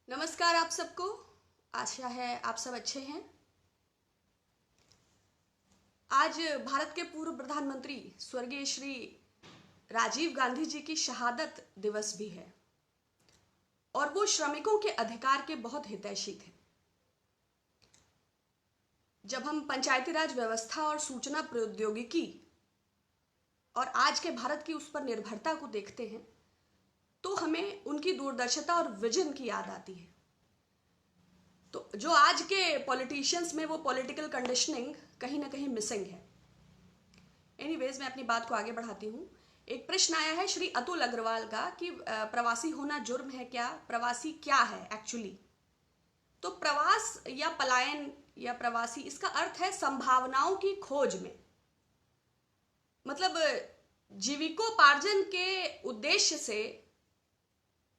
नमस्कार आप सबको। आशा है आप सब अच्छे हैं। आज भारत के पूर्व प्रधानमंत्री स्वर्गीय श्री राजीव गांधी जी की शहादत दिवस भी है और वो श्रमिकों के अधिकार के बहुत हितैषी थे। जब हम पंचायती राज व्यवस्था और सूचना प्रौद्योगिकी और आज के भारत की उस पर निर्भरता को देखते हैं तो हमें उनकी दूरदर्शिता और विजन की याद आती है। तो जो आज के पॉलिटिशियंस में वो पॉलिटिकल कंडीशनिंग कहीं ना कहीं मिसिंग है। एनीवेज, मैं अपनी बात को आगे बढ़ाती हूँ। एक प्रश्न आया है श्री अतुल अग्रवाल का कि प्रवासी होना जुर्म है क्या, प्रवासी क्या है एक्चुअली। तो प्रवास या पलायन या प्रवासी, इसका अर्थ है संभावनाओं की खोज में, मतलब जीविकोपार्जन के उद्देश्य से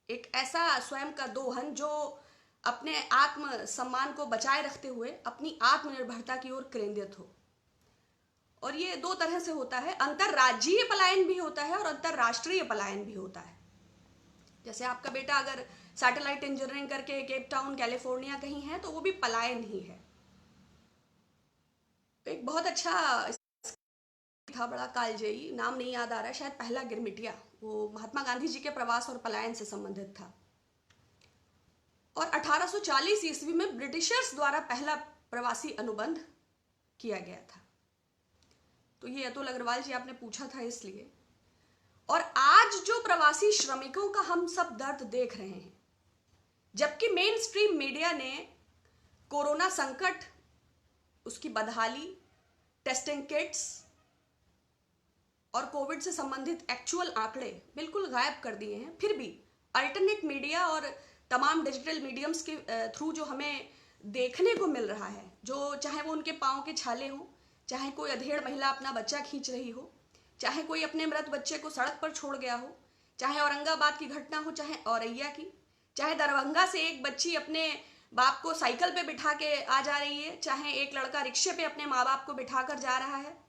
एक ऐसा स्वयं का दोहन जो अपने आत्म सम्मान को बचाए रखते हुए अपनी आत्मनिर्भरता की ओर केंद्रित हो। और ये दो तरह से होता है, अंतरराज्यीय पलायन भी होता है और अंतरराष्ट्रीय पलायन भी होता है। जैसे आपका बेटा अगर सैटेलाइट इंजीनियरिंग करके केप टाउन कैलिफोर्निया कहीं है तो वो भी पलायन ही है। तो एक बहुत अच्छा था, बड़ा कालजयी, नाम नहीं याद आ रहा है, शायद पहला गिरमिटिया, वो महात्मा गांधी जी के प्रवास और पलायन से संबंधित था। और 1840 ईस्वी में ब्रिटिशर्स द्वारा पहला प्रवासी अनुबंध किया गया था। तो ये अतुल अग्रवाल जी आपने पूछा था इसलिए। और आज जो प्रवासी श्रमिकों का हम सब दर्द देख रहे हैं, जबकि मेन स्ट्रीम मीडिया ने कोरोना संकट, उसकी बदहाली, टेस्टिंग किट्स और कोविड से संबंधित एक्चुअल आंकड़े बिल्कुल गायब कर दिए हैं, फिर भी अल्टरनेट मीडिया और तमाम डिजिटल मीडियम्स के थ्रू जो हमें देखने को मिल रहा है, जो चाहे वो उनके पाँव के छाले हों, चाहे कोई अधेड़ महिला अपना बच्चा खींच रही हो, चाहे कोई अपने मृत बच्चे को सड़क पर छोड़ गया हो, चाहे औरंगाबाद की घटना हो, चाहे औरैया की, चाहे दरभंगा से एक बच्ची अपने बाप को साइकिल पे बिठा के आ जा रही है, चाहे एक लड़का रिक्शे पे अपने माँ बाप को बिठा कर जा रहा है,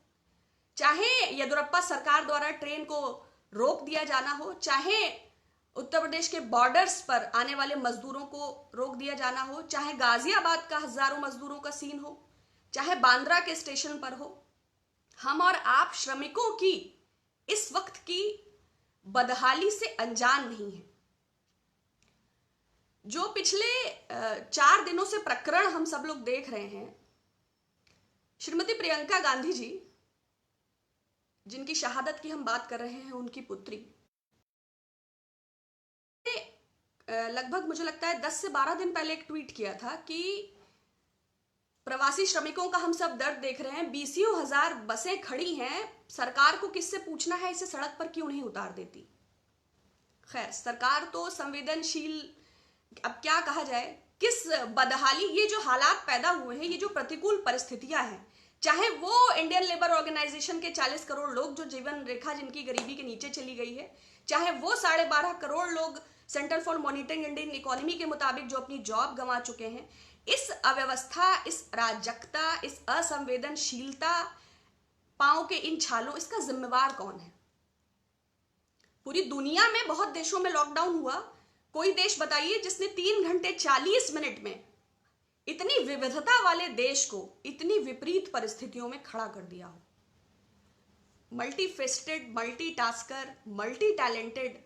चाहे येदियुरप्पा सरकार द्वारा ट्रेन को रोक दिया जाना हो, चाहे उत्तर प्रदेश के बॉर्डर्स पर आने वाले मजदूरों को रोक दिया जाना हो, चाहे गाजियाबाद का हजारों मजदूरों का सीन हो, चाहे बांद्रा के स्टेशन पर हो, हम और आप श्रमिकों की इस वक्त की बदहाली से अनजान नहीं है। जो पिछले 4 दिनों से प्रकरण हम सब लोग देख रहे हैं, श्रीमती प्रियंका गांधी जी, जिनकी शहादत की हम बात कर रहे हैं, उनकी पुत्री, लगभग मुझे लगता है 10 से 12 दिन पहले एक ट्वीट किया था कि प्रवासी श्रमिकों का हम सब दर्द देख रहे हैं, 20,000 बसें खड़ी हैं, सरकार को किससे पूछना है इसे सड़क पर क्यों नहीं उतार देती। खैर, सरकार तो संवेदनशील, अब क्या कहा जाए, किस बदहाली, ये जो हालात पैदा हुए हैं, ये जो प्रतिकूल परिस्थितियां हैं, चाहे वो इंडियन लेबर ऑर्गेनाइजेशन के 40 करोड़ लोग जो जीवन रेखा जिनकी गरीबी के नीचे चली गई है, चाहे वो 12.5 करोड़ लोग centre for monitoring Indian economy के मुताबिक जो अपनी जॉब गंवा चुके हैं, इस अव्यवस्था, इस अराजकता, इस असंवेदनशीलता, पांव के इन छालों, इसका जिम्मेवार कौन है। पूरी दुनिया में बहुत देशों में लॉकडाउन हुआ, कोई देश बताइए जिसने 3 घंटे 40 मिनट में इतनी विविधता वाले देश को इतनी विपरीत परिस्थितियों में खड़ा कर दिया हो। मल्टीफेस्टेड, मल्टीटास्कर, मल्टी टैलेंटेड,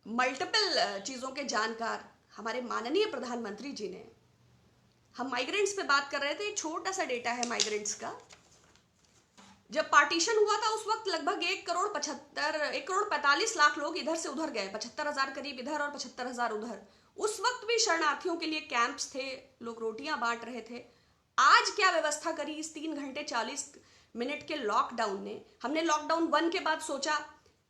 मल्टीपल चीजों के जानकार हमारे माननीय प्रधानमंत्री जी ने, हम माइग्रेंट्स पे बात कर रहे थे, एक छोटा सा डेटा है माइग्रेंट्स का। जब पार्टीशन हुआ था उस वक्त लगभग 1,45 लाख लोग इधर से उधर गए, 75,000 करीब इधर और 75,000 उधर। उस वक्त भी शरणार्थियों के लिए कैंप्स थे, लोग रोटियां बांट रहे थे। आज क्या व्यवस्था करी इस 3 घंटे 40 मिनट के लॉकडाउन ने। हमने लॉकडाउन 1 के बाद सोचा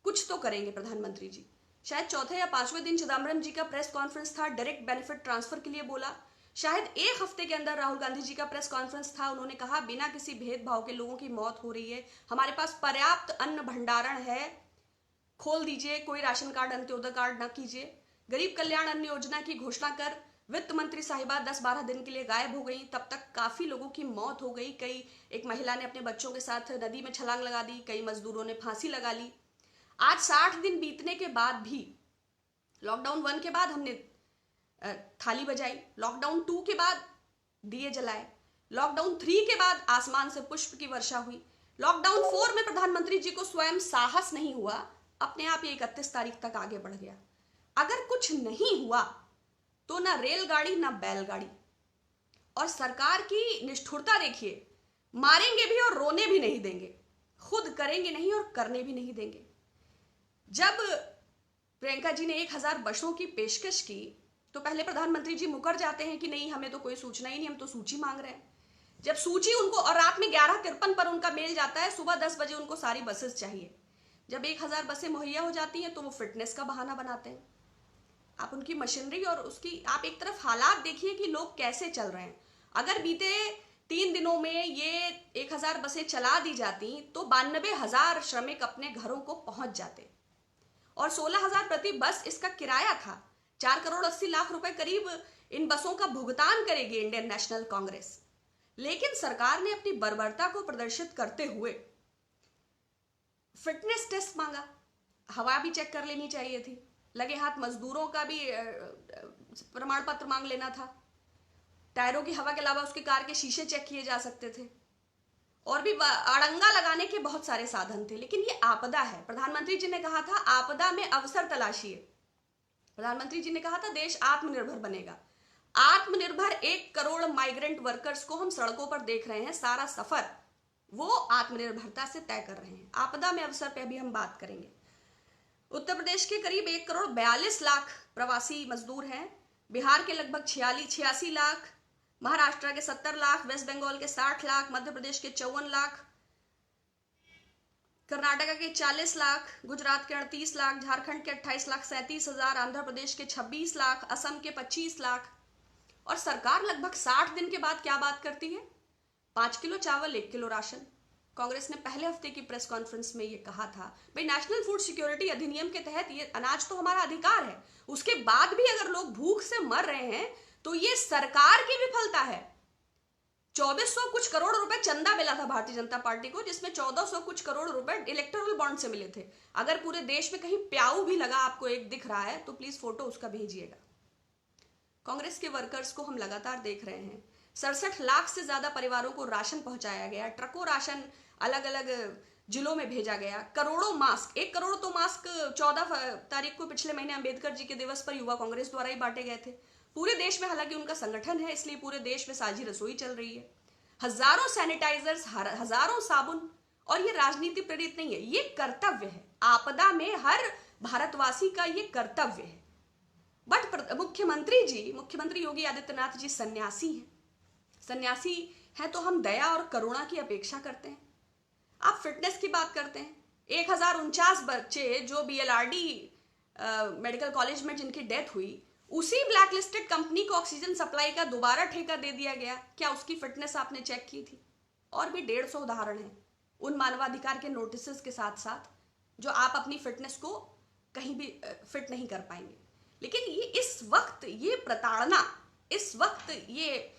कुछ तो करेंगे प्रधानमंत्री जी, शायद चौथे या 5वें दिन चिदम्बरम जी का प्रेस कॉन्फ्रेंस था, डायरेक्ट बेनिफिट ट्रांसफर के लिए बोला। शायद 1 हफ्ते के अंदर राहुल गांधी जी का प्रेस कॉन्फ्रेंस था, उन्होंने कहा बिना किसी भेदभाव के लोगों की मौत हो रही है, हमारे पास पर्याप्त अन्न भंडारण है, खोल दीजिए, कोई राशन कार्ड अंत्योदय कार्ड ना कीजिए। गरीब कल्याण अन्न योजना की घोषणा कर वित्त मंत्री साहिबा 10-12 दिन के लिए गायब हो गई। तब तक काफी लोगों की मौत हो गई, एक महिला ने अपने बच्चों के साथ नदी में छलांग लगा दी, कई मजदूरों ने फांसी लगा ली। आज 60 दिन बीतने के बाद भी, लॉकडाउन 1 के बाद हमने थाली बजाई, लॉकडाउन 2 के बाद दिए जलाए, लॉकडाउन 3 के बाद आसमान से पुष्प की वर्षा हुई, लॉकडाउन 4 में प्रधानमंत्री जी को स्वयं साहस नहीं हुआ, अपने आप ये 31 तारीख तक आगे बढ़ गया। अगर कुछ नहीं हुआ तो ना रेलगाड़ी ना बैलगाड़ी। और सरकार की निष्ठुरता देखिए, मारेंगे भी और रोने भी नहीं देंगे, खुद करेंगे नहीं और करने भी नहीं देंगे। जब प्रियंका जी ने 1000 बसों की पेशकश की तो पहले प्रधानमंत्री जी मुकर जाते हैं कि नहीं, हमें तो कोई सूचना ही नहीं, हम तो सूची मांग रहे हैं। जब सूची उनको, और रात में 11:53 पर उनका मेल जाता है, सुबह 10 बजे उनको सारी बसेस चाहिए। जब 1000 बसें मुहैया हो जाती हैं तो वो फिटनेस का बहाना बनाते हैं। आप उनकी मशीनरी और उसकी, आप एक तरफ हालात देखिए कि लोग कैसे चल रहे हैं। अगर बीते 3 दिनों में ये 1000 बसें चला दी जाती तो 92,000 श्रमिक अपने घरों को पहुंच जाते, और 16,000 प्रति बस इसका किराया था। 4 करोड़ 80 लाख रुपए करीब इन बसों का भुगतान करेगी इंडियन नेशनल कांग्रेस। लेकिन सरकार ने अपनी बर्बरता को प्रदर्शित करते हुए फिटनेस टेस्ट मांगा, हवा भी चेक कर लेनी चाहिए थी, लगे हाथ मजदूरों का भी प्रमाण पत्र मांग लेना था, टायरों की हवा के अलावा उसकी कार के शीशे चेक किए जा सकते थे, और भी अड़ंगा लगाने के बहुत सारे साधन थे। लेकिन ये आपदा है। प्रधानमंत्री जी ने कहा था आपदा में अवसर तलाशिए। प्रधानमंत्री जी ने कहा था देश आत्मनिर्भर बनेगा। आत्मनिर्भर 1 करोड़ माइग्रेंट वर्कर्स को हम सड़कों पर देख रहे हैं, सारा सफर वो आत्मनिर्भरता से तय कर रहे हैं। आपदा में अवसर पे भी हम बात करेंगे। उत्तर प्रदेश के करीब 1 करोड़ 42 लाख प्रवासी मजदूर हैं, बिहार के लगभग 86 लाख, महाराष्ट्र के 70 लाख, वेस्ट बंगाल के 60 लाख, मध्य प्रदेश के 54 लाख, कर्नाटका के 40 लाख, गुजरात के 38 लाख, झारखंड के 28 लाख 37 हजार, आंध्र प्रदेश के 26 लाख, असम के 25 लाख। और सरकार लगभग 60 दिन के बाद क्या बात करती है? 5 किलो चावल, 1 किलो राशन। कांग्रेस ने पहले हफ्ते की प्रेस कॉन्फ्रेंस में ये कहा था, भाई नेशनल फूड सिक्योरिटी अधिनियम के तहत ये अनाज तो हमारा अधिकार है, उसके बाद भी अगर लोग भूख से मर रहे हैं तो ये सरकार की विफलता है। 2400 कुछ करोड़ रुपए चंदा मिला था भारतीय जनता पार्टी को, जिसमें 1400 कुछ करोड़ रुपए इलेक्टोरल बॉन्ड से मिले थे। अगर पूरे देश में कहीं प्याऊ भी लगा आपको एक दिख रहा है तो प्लीज फोटो उसका भेजिएगा। कांग्रेस के वर्कर्स को हम लगातार देख रहे हैं। 67 लाख से ज्यादा परिवारों को राशन पहुंचाया गया, ट्रकों राशन अलग अलग जिलों में भेजा गया, करोड़ों मास्क, 1 करोड़ तो मास्क 14 तारीख को पिछले महीने अंबेडकर जी के दिवस पर युवा कांग्रेस द्वारा ही बांटे गए थे। पूरे देश में, हालांकि उनका संगठन है इसलिए पूरे देश में साझी रसोई चल रही है। हजारों सैनिटाइजर्स, हजारों साबुन, और ये राजनीति प्रेरित नहीं है, ये कर्तव्य है। आपदा में हर भारतवासी का ये कर्तव्य है। बट मुख्यमंत्री योगी आदित्यनाथ जी सन्यासी हैं। सन्यासी है तो हम दया और करुणा की अपेक्षा करते हैं। आप फिटनेस की बात करते हैं, 1049 बच्चे जो BLRD मेडिकल कॉलेज में जिनकी डेथ हुई, उसी ब्लैकलिस्टेड कंपनी को ऑक्सीजन सप्लाई का दोबारा ठेका दे दिया गया। क्या उसकी फिटनेस आपने चेक की थी? और भी 150 उदाहरण हैं उन मानवाधिकार के नोटिस के साथ साथ जो आप अपनी फिटनेस को कहीं भी फिट नहीं कर पाएंगे। लेकिन ये इस वक्त ये प्रताड़ना, इस वक्त ये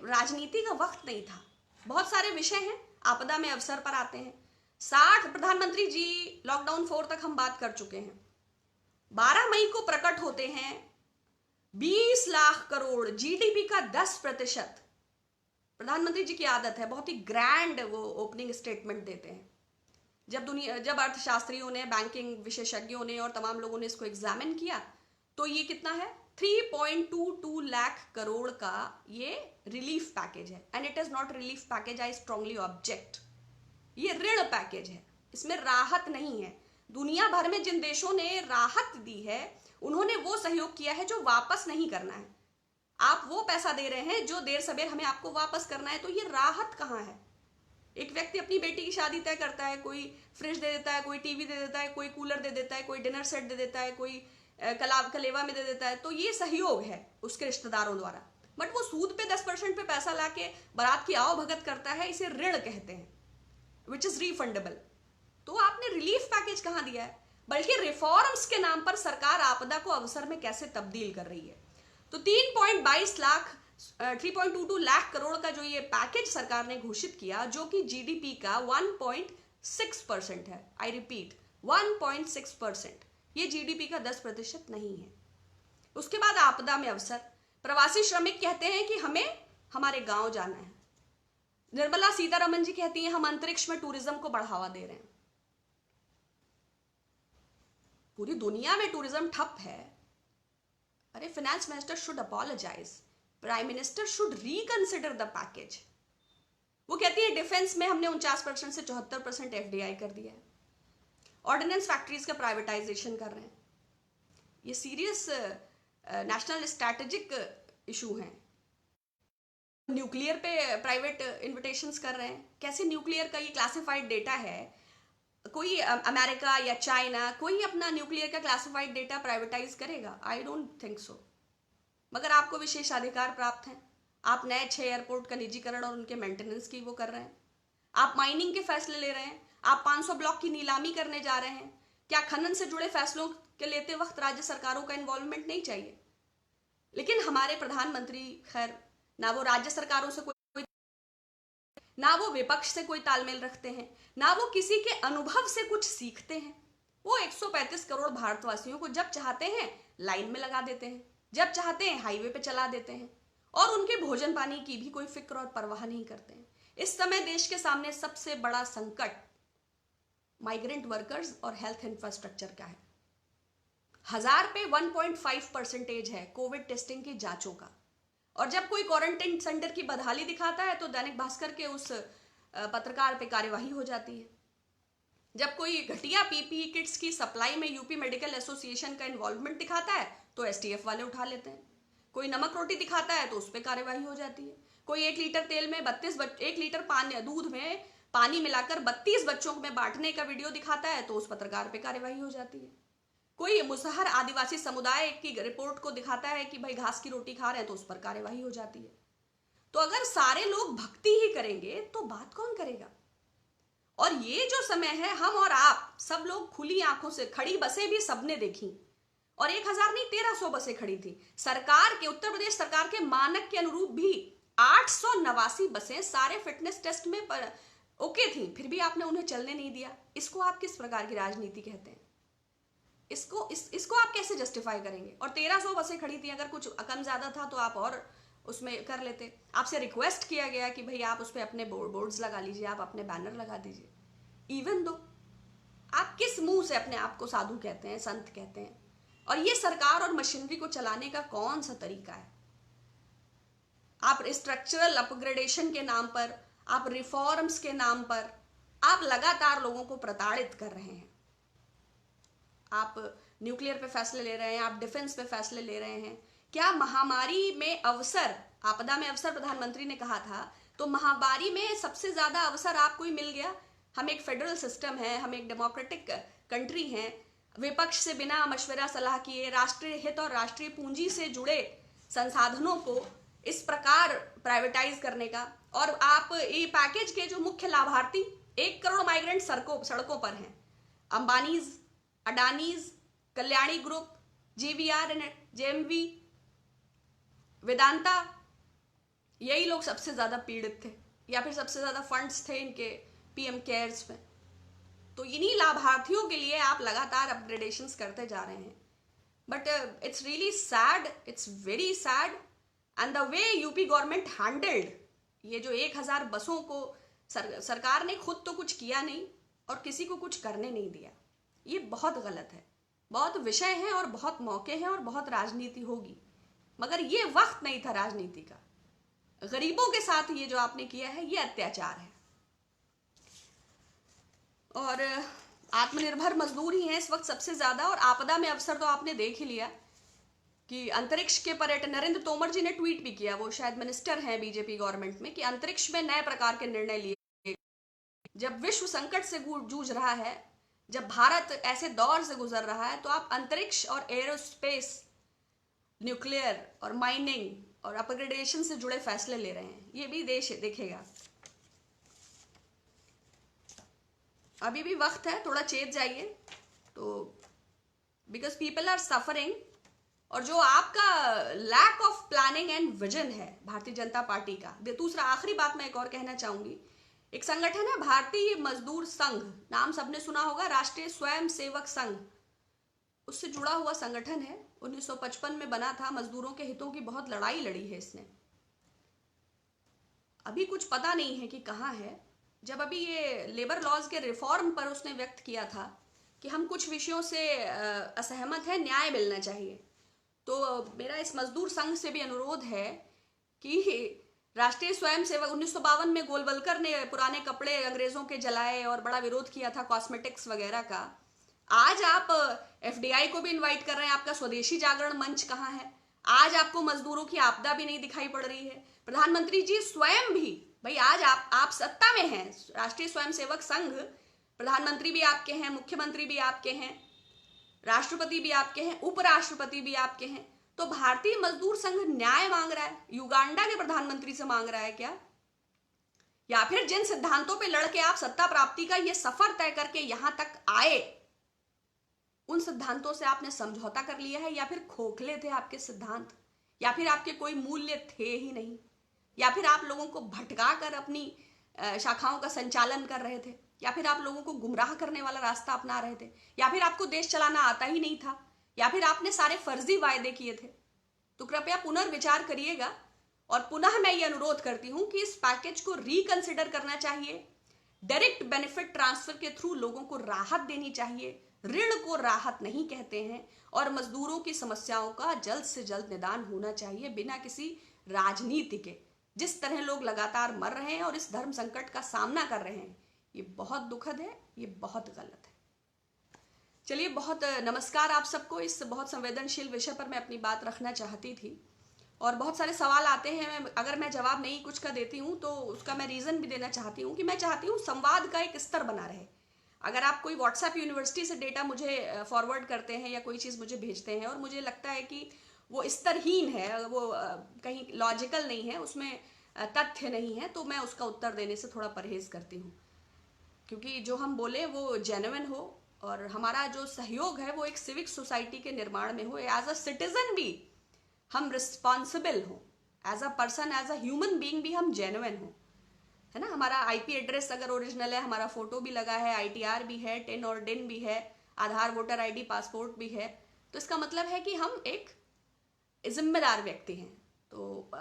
राजनीति का वक्त नहीं था। बहुत सारे विषय हैं, आपदा में अवसर पर आते हैं। 60 प्रधानमंत्री जी लॉकडाउन 4 तक हम बात कर चुके हैं। 12 मई को प्रकट होते हैं 20 लाख करोड़, GDP का 10%। प्रधानमंत्री जी की आदत है, बहुत ही ग्रैंड वो ओपनिंग स्टेटमेंट देते हैं। जब अर्थशास्त्रियों ने, बैंकिंग विशेषज्ञों ने और तमाम लोगों ने इसको एग्जामिन किया तो ये कितना है? 3.22 लाख करोड़ का ये रिलीफ पैकेज है। And it is not relief package, I strongly object. ये ऋण पैकेज है, इसमें राहत नहीं है। दुनिया भर में जिन देशों ने राहत दी है उन्होंने वो सहयोग किया है जो वापस नहीं करना है। आप वो पैसा दे रहे हैं जो देर सबेर हमें आपको वापस करना है, तो ये राहत कहाँ है? एक व्यक्ति अपनी बेटी की शादी तय करता है, कोई फ्रिज दे देता है, कोई टीवी दे देता है, कोई कूलर दे देता है, कोई डिनर सेट दे देता है, कोई कलेवा में दे देता है, तो ये सहयोग है उसके रिश्तेदारों द्वारा। बट वो सूद पे 10% पे पैसा लाके बारात की आओ भगत करता है, इसे ऋण कहते हैं, विच इज रिफंडेबल। तो आपने रिलीफ पैकेज कहां दिया है? बल्कि रिफॉर्म्स के नाम पर सरकार आपदा को अवसर में कैसे तब्दील कर रही है। तो 3.22 लाख करोड़ का जो ये पैकेज सरकार ने घोषित किया, जो कि GDP का 1.6% है। I repeat, 1.6%। ये GDP का 10% नहीं है। उसके बाद आपदा में अवसर। प्रवासी श्रमिक कहते हैं कि हमें हमारे गांव जाना है। निर्मला सीतारमण जी कहती हैं हम अंतरिक्ष में टूरिज्म को बढ़ावा दे रहे हैं। पूरी दुनिया में टूरिज्म ठप है। अरे finance minister should apologise, prime minister should reconsider the package. वो कहती है डिफेंस में हमने 49% से 74% एफडीआई कर दिया है। ऑर्डिनेंस फैक्ट्रीज का प्राइवेटाइजेशन कर रहे हैं। ये सीरियस नेशनल स्ट्रैटेजिक इशू हैं। न्यूक्लियर पे प्राइवेट इन्विटेशंस कर रहे हैं। कैसे न्यूक्लियर का ये क्लासिफाइड डेटा है, कोई अमेरिका या चाइना कोई अपना न्यूक्लियर का क्लासिफाइड डेटा प्राइवेटाइज करेगा? I don't think so. मगर आपको विशेषाधिकार प्राप्त हैं। आप नए 6 एयरपोर्ट का निजीकरण और उनके मेंटेनेंस की वो कर रहे हैं। आप माइनिंग के फैसले ले रहे हैं। आप 500 ब्लॉक की नीलामी करने जा रहे हैं। क्या खनन से जुड़े फैसलों के लेते वक्त राज्य सरकारों का इन्वॉल्वमेंट नहीं चाहिए? लेकिन हमारे प्रधानमंत्री खैर ना वो राज्य सरकारों से कोई, ना वो विपक्ष से कोई तालमेल रखते हैं, ना वो किसी के अनुभव से कुछ सीखते हैं। वो 135 करोड़ भारतवासियों को जब चाहते हैं लाइन में लगा देते हैं, जब चाहते हैं हाईवे पे चला देते हैं, और उनके भोजन पानी की भी कोई फिक्र और परवाह नहीं करते हैं। इस समय देश के सामने सबसे बड़ा संकट माइग्रेंट वर्कर्स और हेल्थ इंफ्रास्ट्रक्चर का है। 1000 पे 1.5% है कोविड टेस्टिंग की जांचों का, और जब कोई क्वारंटाइन सेंटर की बदहाली दिखाता है तो दैनिक भास्कर के उस पत्रकार पे कार्यवाही हो जाती है। जब कोई घटिया पीपीई किट्स की सप्लाई में यूपी मेडिकल एसोसिएशन का इन्वॉल्वमेंट दिखाता है तो एसटीएफ वाले उठा लेते हैं। कोई नमक रोटी दिखाता है तो उस पर कार्यवाही हो जाती है। कोई 1 लीटर तेल में 1 लीटर दूध में पानी मिलाकर 32 बच्चों में बांटने का वीडियो दिखाता है तो उस पत्रकार पे कार्यवाही हो जाती है। कोई मुसहर आदिवासी समुदाय की रिपोर्ट को दिखाता है कि भाई घास की रोटी खा रहे हैं तो उस पर कार्यवाही हो जाती है। तो अगर सारे लोग भक्ति ही करेंगे तो बात कौन करेगा? और ये जो समय है, हम और आप सब लोग खुली आंखों से खड़ी बसें भी सबने देखी, और 1000 नहीं 1300 बसें खड़ी थी। सरकार के, उत्तर प्रदेश सरकार के मानक के अनुरूप भी 889 बसें सारे फिटनेस टेस्ट में ओके थी, फिर भी आपने उन्हें चलने नहीं दिया। इसको आप किस प्रकार की राजनीति कहते हैं? इसको आप कैसे जस्टिफाई करेंगे? और 1300 बसें खड़ी थी, अगर कुछ कम ज्यादा था तो आप और उसमें कर लेते। आपसे रिक्वेस्ट किया गया कि भाई आप उस पर अपने बोर्ड्स लगा लीजिए, आप अपने बैनर लगा दीजिए। इवन दो आप किस मुंह से अपने आप को साधु कहते हैं, संत कहते हैं? और ये सरकार और मशीनरी को चलाने का कौन सा तरीका है? आप स्ट्रक्चरल अपग्रेडेशन के नाम पर, आप रिफॉर्म्स के नाम पर आप लगातार लोगों को प्रताड़ित कर रहे हैं। आप न्यूक्लियर पे फैसले ले रहे हैं, आप डिफेंस पे फैसले ले रहे हैं। क्या महामारी में अवसर, आपदा में अवसर प्रधानमंत्री ने कहा था, तो महामारी में सबसे ज्यादा अवसर आपको ही मिल गया। हम एक फेडरल सिस्टम है, हम एक डेमोक्रेटिक कंट्री हैं, विपक्ष से बिना मशवरा सलाह किए राष्ट्रीय हित और राष्ट्रीय पूंजी से जुड़े संसाधनों को इस प्रकार प्राइवेटाइज करने का। और आप ये पैकेज के जो मुख्य लाभार्थी 1 करोड़ माइग्रेंट सड़कों पर हैं, अंबानीज, अडानीज, कल्याणी ग्रुप, जीवीआर, जेएमवी, वेदांता, यही लोग सबसे ज्यादा पीड़ित थे, या फिर सबसे ज्यादा फंड्स थे इनके पीएम केयर्स में। तो इन्हीं लाभार्थियों के लिए आप लगातार अपग्रेडेशंस करते जा रहे हैं। But it's really sad, it's very sad, and the way UP government handled ये जो 1000 बसों को सरकार ने खुद तो कुछ किया नहीं और किसी को कुछ करने नहीं दिया, ये बहुत गलत है। बहुत विषय हैं और बहुत मौके हैं और बहुत राजनीति होगी, मगर ये वक्त नहीं था राजनीति का। गरीबों के साथ ये जो आपने किया है ये अत्याचार है। और आत्मनिर्भर मजदूर ही हैं इस वक्त सबसे ज्यादा, और आपदा में अवसर तो आपने देख ही लिया कि अंतरिक्ष के पर्यटन, नरेंद्र तोमर जी ने ट्वीट भी किया, वो शायद मिनिस्टर हैं बीजेपी गवर्नमेंट में, कि अंतरिक्ष में नए प्रकार के निर्णय लिए। जब विश्व संकट से जूझ रहा है, जब भारत ऐसे दौर से गुजर रहा है, तो आप अंतरिक्ष और एरोस्पेस, न्यूक्लियर और माइनिंग और अपग्रेडेशन से जुड़े फैसले ले रहे हैं। ये भी देश देखेगा। अभी भी वक्त है, थोड़ा चेत जाइए, तो बिकॉज पीपल आर सफरिंग। और जो आपका lack of planning and vision है भारतीय जनता पार्टी का। दूसरा आखिरी बात मैं एक और कहना चाहूंगी, एक संगठन है भारतीय मजदूर संघ, नाम सबने सुना होगा, राष्ट्रीय स्वयं सेवक संघ। उससे जुड़ा हुआ संगठन है, 1955 में बना था, मजदूरों के हितों की बहुत लड़ाई लड़ी है इसने। अभी कुछ पता नहीं है कि कहाँ है। जब अभी ये लेबर लॉज के रिफॉर्म पर उसने व्यक्त किया था कि हम कुछ विषयों से असहमत हैं, न्याय मिलना चाहिए, तो मेरा इस मजदूर संघ से भी अनुरोध है कि राष्ट्रीय स्वयंसेवक 1952 में गोलवलकर ने पुराने कपड़े अंग्रेजों के जलाए और बड़ा विरोध किया था कॉस्मेटिक्स वगैरह का। आज आप एफडीआई को भी इनवाइट कर रहे हैं, आपका स्वदेशी जागरण मंच कहाँ है? आज आपको मजदूरों की आपदा भी नहीं दिखाई पड़ रही है। प्रधानमंत्री जी स्वयं भी, भाई आज आप सत्ता में हैं, राष्ट्रीय स्वयंसेवक संघ, प्रधानमंत्री भी आपके हैं, मुख्यमंत्री भी आपके हैं, राष्ट्रपति भी आपके हैं, उपराष्ट्रपति भी आपके हैं, तो भारतीय मजदूर संघ न्याय मांग रहा है, युगांडा के प्रधानमंत्री से मांग रहा है क्या? या फिर जिन सिद्धांतों पे लड़के आप सत्ता प्राप्ति का ये सफर तय करके यहां तक आए, उन सिद्धांतों से आपने समझौता कर लिया है, या फिर खोखले थे आपके सिद्धांत, या फिर आपके कोई मूल्य थे ही नहीं, या फिर आप लोगों को भटका कर अपनी शाखाओं का संचालन कर रहे थे, या फिर आप लोगों को गुमराह करने वाला रास्ता अपना रहे थे, या फिर आपको देश चलाना आता ही नहीं था, या फिर आपने सारे फर्जी वायदे किए थे। तो कृपया पुनर्विचार करिएगा। और पुनः मैं ये अनुरोध करती हूं कि इस पैकेज को रिकंसिडर करना चाहिए। डायरेक्ट बेनिफिट ट्रांसफर के थ्रू लोगों को राहत देनी चाहिए, ऋण को राहत नहीं कहते हैं, और मजदूरों की समस्याओं का जल्द से जल्द निदान होना चाहिए बिना किसी राजनीति के। जिस तरह लोग लगातार मर रहे हैं और इस धर्म संकट का सामना कर रहे हैं, ये बहुत दुखद है, ये बहुत गलत है। चलिए, बहुत नमस्कार आप सबको। इस बहुत संवेदनशील विषय पर मैं अपनी बात रखना चाहती थी और बहुत सारे सवाल आते हैं। अगर मैं जवाब नहीं कुछ का देती हूँ तो उसका मैं रीज़न भी देना चाहती हूँ कि मैं चाहती हूँ संवाद का एक स्तर बना रहे। अगर आप कोई व्हाट्सएप यूनिवर्सिटी से डेटा मुझे फॉरवर्ड करते हैं या कोई चीज़ मुझे भेजते हैं और मुझे लगता है कि वो स्तरहीन है, वो कहीं लॉजिकल नहीं है, उसमें तथ्य नहीं है, तो मैं उसका उत्तर देने से थोड़ा परहेज करती हूँ, क्योंकि जो हम बोले वो जेन्युइन हो और हमारा जो सहयोग है वो एक सिविक सोसाइटी के निर्माण में हो। एज अ सिटीजन भी हम रिस्पॉन्सिबल हो, as a person, as a human being भी हम जेन्युइन हो, है ना। हमारा आईपी एड्रेस अगर ओरिजिनल है, हमारा फोटो भी लगा है, आईटीआर भी है, टिन और डिन भी है, आधार, वोटर आईडी, पासपोर्ट भी है, तो इसका मतलब है कि हम एक जिम्मेदार व्यक्ति हैं। तो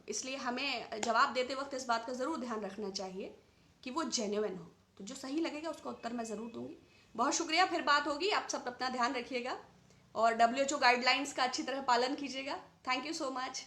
इसलिए हमें जवाब देते वक्त इस बात का ज़रूर ध्यान रखना चाहिए कि वो जेन्युइन हो। तो जो सही लगेगा उसका उत्तर मैं ज़रूर दूंगी। बहुत शुक्रिया, फिर बात होगी। आप सब अपना ध्यान रखिएगा और WHO गाइडलाइंस का अच्छी तरह पालन कीजिएगा। Thank you so much.